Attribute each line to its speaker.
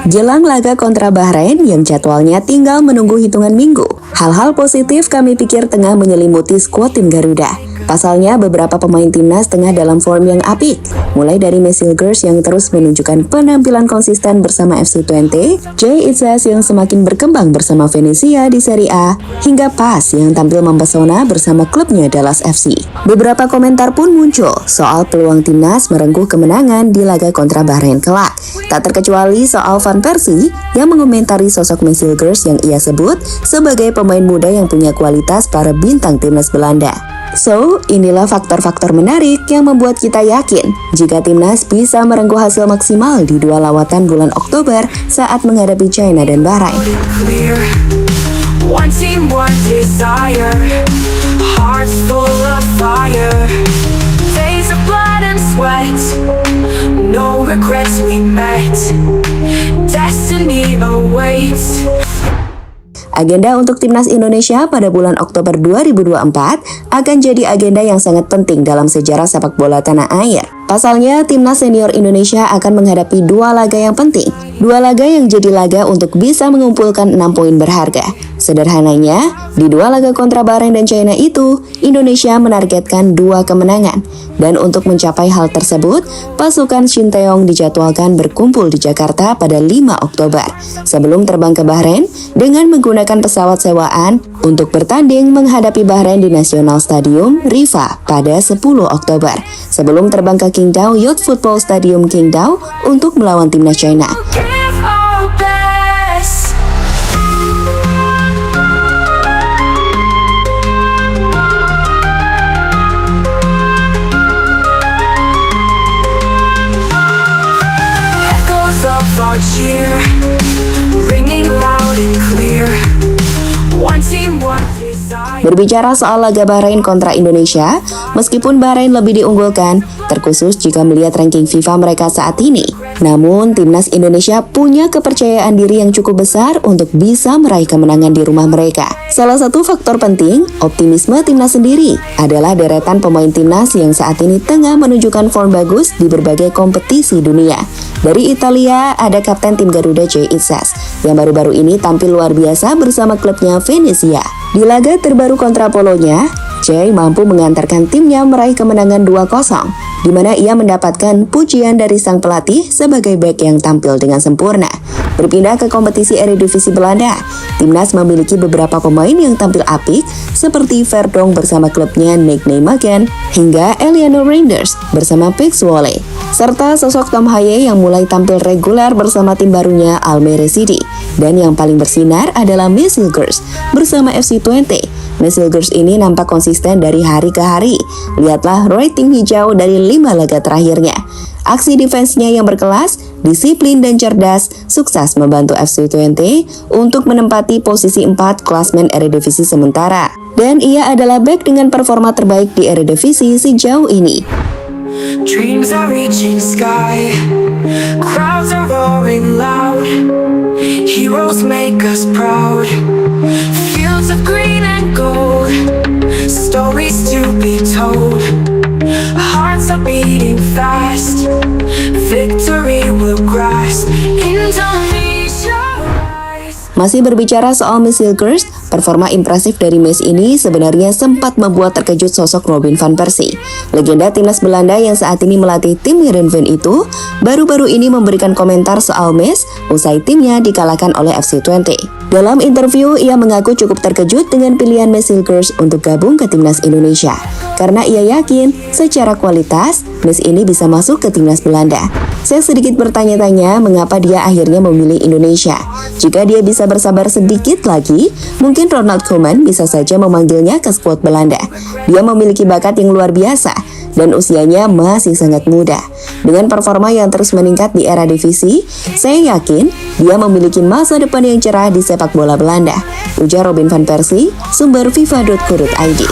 Speaker 1: Jelang laga kontra Bahrain yang jadwalnya tinggal menunggu hitungan minggu, hal-hal positif kami pikir tengah menyelimuti skuad tim Garuda. Pasalnya beberapa pemain timnas tengah dalam form yang apik, mulai dari Mesilgers yang terus menunjukkan penampilan konsisten bersama FC20, Jay Itzes yang semakin berkembang bersama Venezia di Serie A, hingga Pas yang tampil mempesona bersama klubnya Dallas FC. Beberapa komentar pun muncul soal peluang timnas merengkuh kemenangan di laga kontra Bahrain kelak. Tak terkecuali soal Van Persie yang mengomentari sosok Mesilgers yang ia sebut sebagai pemain muda yang punya kualitas para bintang timnas Belanda. So, inilah faktor-faktor menarik yang membuat kita yakin jika timnas bisa merengkuh hasil maksimal di dua lawatan bulan Oktober saat menghadapi China dan Bahrain. One team, one desire, hearts full of fire, days of blood and sweat, no regrets we met, destiny awaits. Agenda untuk timnas Indonesia pada bulan Oktober 2024 akan jadi agenda yang sangat penting dalam sejarah sepak bola tanah air. Pasalnya, timnas senior Indonesia akan menghadapi dua laga yang penting. Dua laga yang jadi laga untuk bisa mengumpulkan 6 poin berharga. Sederhananya, di dua laga kontra Bahrain dan China itu, Indonesia menargetkan 2 kemenangan. Dan untuk mencapai hal tersebut, pasukan Shin Tae-yong dijadwalkan berkumpul di Jakarta pada 5 Oktober. Sebelum terbang ke Bahrain dengan menggunakan pesawat sewaan untuk bertanding menghadapi Bahrain di National Stadium Rifa pada 10 Oktober. Sebelum terbang ke Qingdao Youth Football Stadium Qingdao untuk melawan timnas China. Berbicara soal laga Bahrain kontra Indonesia, meskipun Bahrain lebih diunggulkan, terkhusus jika melihat ranking FIFA mereka saat ini, namun timnas Indonesia punya kepercayaan diri yang cukup besar untuk bisa meraih kemenangan di rumah mereka. Salah satu faktor penting, optimisme timnas sendiri, adalah deretan pemain timnas yang saat ini tengah menunjukkan form bagus di berbagai kompetisi dunia. Dari Italia, ada kapten tim Garuda Jay Itzes, yang baru-baru ini tampil luar biasa bersama klubnya Venezia. Di laga terbaru kontra Polonia, Jay mampu mengantarkan timnya meraih kemenangan 2-0, di mana ia mendapatkan pujian dari sang pelatih sebagai bek yang tampil dengan sempurna. Berpindah ke kompetisi Eredivisie Belanda, timnas memiliki beberapa pemain yang tampil apik seperti Verdong bersama klubnya NEC Nijmegen hingga Eleanor Reinders bersama PEC Zwolle, serta sosok Tom Haye yang mulai tampil reguler bersama tim barunya Almere City. Dan yang paling bersinar adalah Mesilgers bersama FC20. Mesilgers ini nampak konsisten dari hari ke hari. Lihatlah rating hijau dari 5 laga terakhirnya. Aksi defense-nya yang berkelas, disiplin dan cerdas, sukses membantu FC20 untuk menempati posisi 4 klasmen Eredivisie sementara. Dan ia adalah bek dengan performa terbaik di Eredivisie sejauh ini. Dreams are reaching sky, crowds are roaring loud, heroes make us proud, fields of green and gold, stories to be told, hearts are beating fast, victory will grasp, Indonesia rise. Masih berbicara soal Mesilgers, performa impresif dari Mes ini sebenarnya sempat membuat terkejut sosok Robin van Persie. Legenda timnas Belanda yang saat ini melatih tim Heerenveen itu baru-baru ini memberikan komentar soal Mes usai timnya dikalahkan oleh FC20. Dalam interview, ia mengaku cukup terkejut dengan pilihan Mesilgers untuk gabung ke timnas Indonesia. Karena ia yakin secara kualitas, Mes ini bisa masuk ke timnas Belanda. Saya sedikit bertanya-tanya mengapa dia akhirnya memilih Indonesia. Jika dia bisa bersabar sedikit lagi, mungkin Ronald Koeman bisa saja memanggilnya ke skuad Belanda. Dia memiliki bakat yang luar biasa dan usianya masih sangat muda. Dengan performa yang terus meningkat di era divisi, saya yakin dia memiliki masa depan yang cerah di sepak bola Belanda, ujar Robin van Persie, sumber FIFA.co.id.